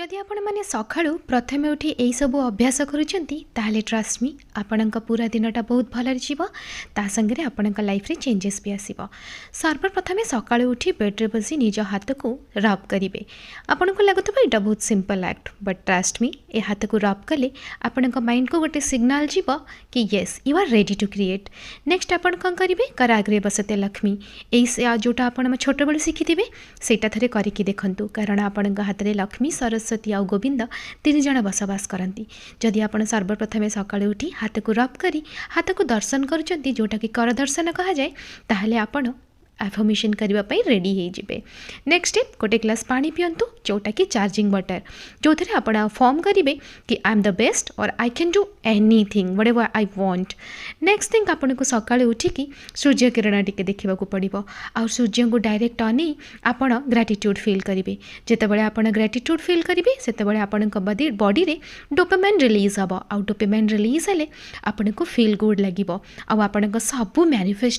जदि आपण मैंने सकाळू प्रथमे उठी यही सब अभ्यास करुँच ताहले ट्रस्ट मी आपण पूरा दिनटा बहुत भल ता संगे आपण लाइफ रे चेंजेस भी आसो। सर्वप्रथमे सकाळू उठी बेड्रे बसी निज हाथ को रब करेंगे। आपन को लगुवा यहाँ बहुत simple act but trust me ए हाथ को रब कले आपण माइंड को गोटे सिग्नाल जीव कि yes you are ready to create. Next आपण कौन करेंगे कराग्रे बसते लक्ष्मी यही जोटा आप छोट बड़े शिखि सेटा थे करके देखूँ कारण आपण हाथ में लक्ष्मी सरस्वती आ गोविंद तीन जन बसवास करती। जदि आप सर्वप्रथमे सकाळू उठी हाथ को रब करी हाथ को दर्शन करुँच जोटा कि कर दर्शन कह जाए ताहले आपण एफर्मेशन करने रेडी हो। नेक्स्ट स्टेप गोटे ग्लास पानी पियंतु जोटा कि चार्जिंग वाटर जो थे आप फॉर्म करेंगे कि आई एम द बेस्ट और I can do anything what ever I want. Next thing आपन को सकाळे उठिकी सूर्य किरण टिके देखा पड़ो आ सूर्य को डायरेक्ट अने आपण ग्रेटिट्यूड फील करेंगे। जितेबाला आप ग्रेटिट्यूड फील करेंगे से आपण बॉडी रे डोपामाइन रिलीज हम आ डोपामाइन रिलीज हेले आपण को फील गुड लगे आपण सबू मैनिफेस्टिंग